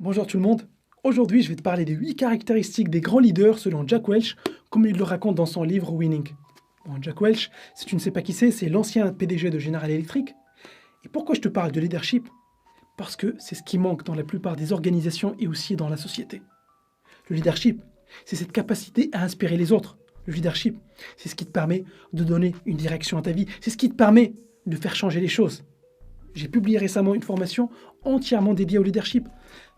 Bonjour tout le monde. Aujourd'hui, je vais te parler des 8 caractéristiques des grands leaders selon Jack Welch, comme il le raconte dans son livre Winning. Bon, Jack Welch, si tu ne sais pas qui c'est l'ancien PDG de General Electric. Et pourquoi je te parle de leadership? Parce que c'est ce qui manque dans la plupart des organisations et aussi dans la société. Le leadership, c'est cette capacité à inspirer les autres. Le leadership, c'est ce qui te permet de donner une direction à ta vie. C'est ce qui te permet de faire changer les choses. J'ai publié récemment une formation entièrement dédiée au leadership.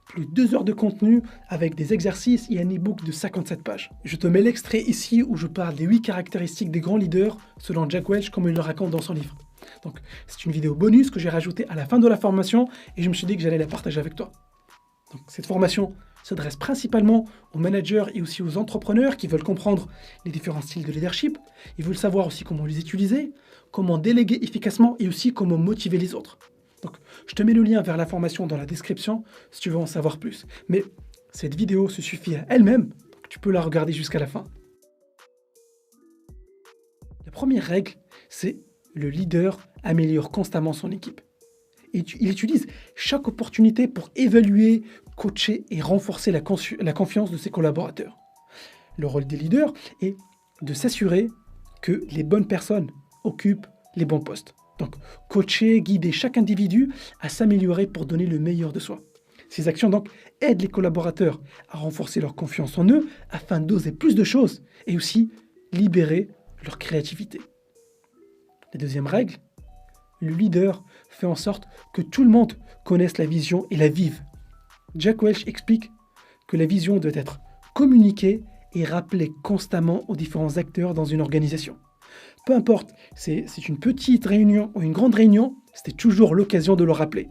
Plus de 2 heures de contenu avec des exercices et un e-book de 57 pages. Je te mets l'extrait ici où je parle des 8 caractéristiques des grands leaders selon Jack Welch comme il le raconte dans son livre. Donc c'est une vidéo bonus que j'ai rajoutée à la fin de la formation et je me suis dit que j'allais la partager avec toi. Donc cette formation s'adresse principalement aux managers et aussi aux entrepreneurs qui veulent comprendre les différents styles de leadership. Ils veulent savoir aussi comment les utiliser, comment déléguer efficacement et aussi comment motiver les autres. Donc, je te mets le lien vers la formation dans la description si tu veux en savoir plus. Mais cette vidéo se suffit à elle-même, donc tu peux la regarder jusqu'à la fin. La première règle, c'est le leader améliore constamment son équipe. Il utilise chaque opportunité pour évaluer, coacher et renforcer la confiance de ses collaborateurs. Le rôle des leaders est de s'assurer que les bonnes personnes occupent les bons postes. Donc, coacher, guider chaque individu à s'améliorer pour donner le meilleur de soi. Ces actions donc aident les collaborateurs à renforcer leur confiance en eux afin d'oser plus de choses et aussi libérer leur créativité. La deuxième règle, le leader fait en sorte que tout le monde connaisse la vision et la vive. Jack Welch explique que la vision doit être communiquée et rappelée constamment aux différents acteurs dans une organisation. Peu importe, c'est une petite réunion ou une grande réunion, c'était toujours l'occasion de le rappeler.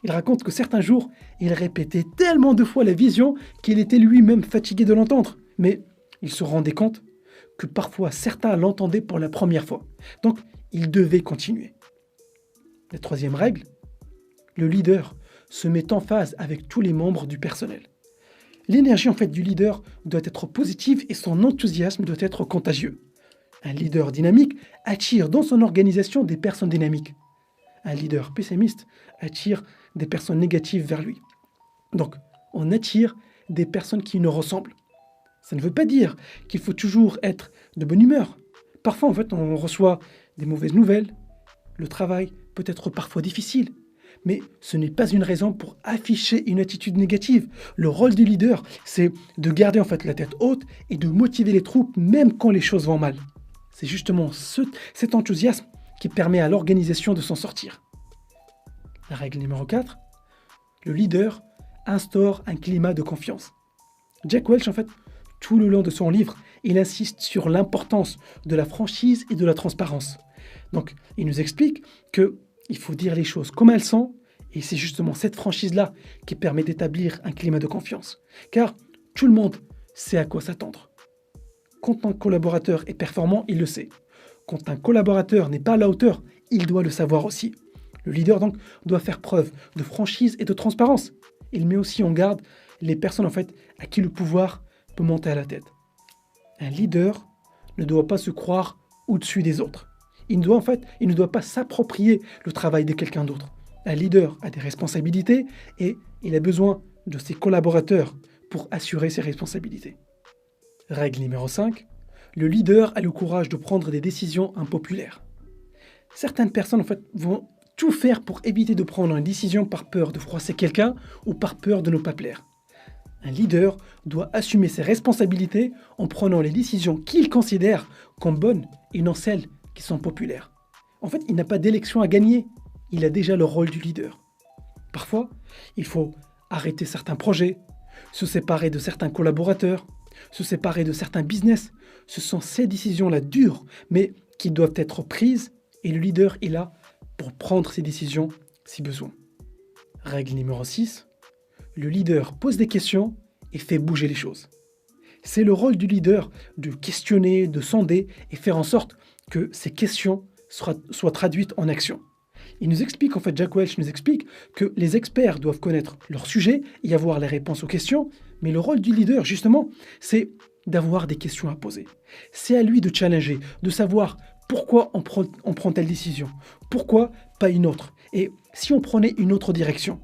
Il raconte que certains jours, il répétait tellement de fois la vision qu'il était lui-même fatigué de l'entendre. Mais il se rendait compte que parfois certains l'entendaient pour la première fois. Donc, il devait continuer. La troisième règle, le leader se met en phase avec tous les membres du personnel. L'énergie du leader doit être positive et son enthousiasme doit être contagieux. Un leader dynamique attire dans son organisation des personnes dynamiques. Un leader pessimiste attire des personnes négatives vers lui. Donc, on attire des personnes qui nous ressemblent. Ça ne veut pas dire qu'il faut toujours être de bonne humeur. Parfois, on reçoit des mauvaises nouvelles. Le travail peut être parfois difficile. Mais ce n'est pas une raison pour afficher une attitude négative. Le rôle du leader, c'est de garder la tête haute et de motiver les troupes même quand les choses vont mal. C'est justement cet enthousiasme qui permet à l'organisation de s'en sortir. La règle numéro 4, le leader instaure un climat de confiance. Jack Welch, tout le long de son livre, il insiste sur l'importance de la franchise et de la transparence. Donc, il nous explique qu'il faut dire les choses comme elles sont, et c'est justement cette franchise-là qui permet d'établir un climat de confiance. Car tout le monde sait à quoi s'attendre. Quand un collaborateur est performant, il le sait. Quand un collaborateur n'est pas à la hauteur, il doit le savoir aussi. Le leader donc doit faire preuve de franchise et de transparence. Il met aussi en garde les personnes à qui le pouvoir peut monter à la tête. Un leader ne doit pas se croire au-dessus des autres. Il ne doit pas s'approprier le travail de quelqu'un d'autre. Un leader a des responsabilités et il a besoin de ses collaborateurs pour assurer ses responsabilités. Règle numéro 5, le leader a le courage de prendre des décisions impopulaires. Certaines personnes vont tout faire pour éviter de prendre une décision par peur de froisser quelqu'un ou par peur de ne pas plaire. Un leader doit assumer ses responsabilités en prenant les décisions qu'il considère comme bonnes et non celles qui sont populaires. Il n'a pas d'élection à gagner, il a déjà le rôle du leader. Parfois, il faut arrêter certains projets, se séparer de certains collaborateurs, se séparer de certains business. Ce sont ces décisions-là dures, mais qui doivent être prises et le leader est là pour prendre ces décisions si besoin. Règle numéro 6, le leader pose des questions et fait bouger les choses. C'est le rôle du leader de questionner, de sonder et faire en sorte que ces questions soient traduites en action. Il nous explique, Jack Welch nous explique que les experts doivent connaître leur sujet et avoir les réponses aux questions, mais le rôle du leader, justement, c'est d'avoir des questions à poser. C'est à lui de challenger, de savoir pourquoi on prend telle décision, pourquoi pas une autre, et si on prenait une autre direction,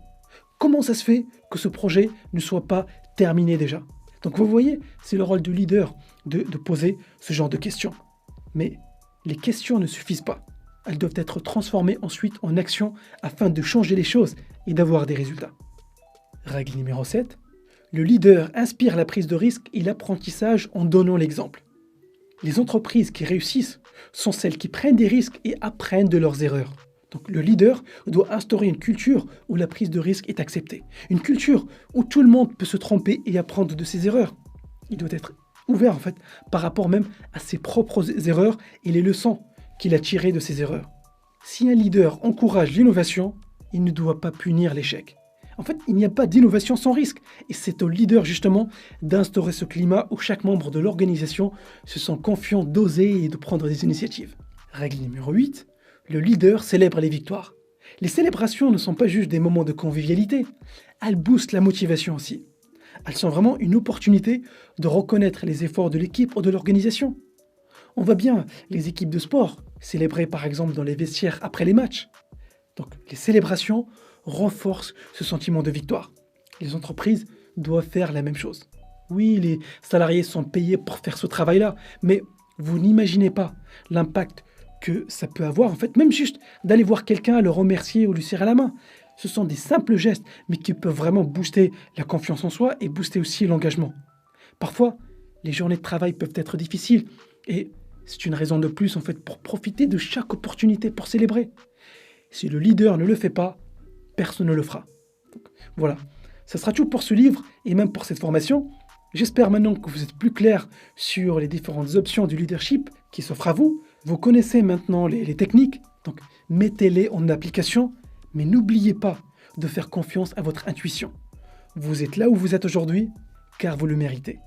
Comment ça se fait que ce projet ne soit pas terminé déjà? Donc vous voyez, c'est le rôle du leader de poser ce genre de questions. Mais les questions ne suffisent pas. Elles doivent être transformées ensuite en action afin de changer les choses et d'avoir des résultats. Règle numéro 7. Le leader inspire la prise de risque et l'apprentissage en donnant l'exemple. Les entreprises qui réussissent sont celles qui prennent des risques et apprennent de leurs erreurs. Donc le leader doit instaurer une culture où la prise de risque est acceptée. Une culture où tout le monde peut se tromper et apprendre de ses erreurs. Il doit être ouvert en fait par rapport même à ses propres erreurs et les leçons qu'il a tirées de ses erreurs. Si un leader encourage l'innovation, il ne doit pas punir l'échec. En fait, il n'y a pas d'innovation sans risque. Et c'est au leader justement d'instaurer ce climat où chaque membre de l'organisation se sent confiant d'oser et de prendre des initiatives. Règle numéro 8. Le leader célèbre les victoires. Les célébrations ne sont pas juste des moments de convivialité. Elles boostent la motivation aussi. Elles sont vraiment une opportunité de reconnaître les efforts de l'équipe ou de l'organisation. On voit bien les équipes de sport célébrer par exemple dans les vestiaires après les matchs. Donc les célébrations renforcent ce sentiment de victoire. Les entreprises doivent faire la même chose. Oui, les salariés sont payés pour faire ce travail-là, mais vous n'imaginez pas l'impact que ça peut avoir, en fait, même juste d'aller voir quelqu'un, le remercier ou lui serrer la main. Ce sont des simples gestes, mais qui peuvent vraiment booster la confiance en soi et booster aussi l'engagement. Parfois, les journées de travail peuvent être difficiles et c'est une raison de plus, en fait, pour profiter de chaque opportunité pour célébrer. Si le leader ne le fait pas, personne ne le fera. Donc, voilà, ça sera tout pour ce livre et même pour cette formation. J'espère maintenant que vous êtes plus clair sur les différentes options du leadership qui s'offrent à vous. Vous connaissez maintenant les techniques, donc mettez-les en application, mais n'oubliez pas de faire confiance à votre intuition. Vous êtes là où vous êtes aujourd'hui, car vous le méritez.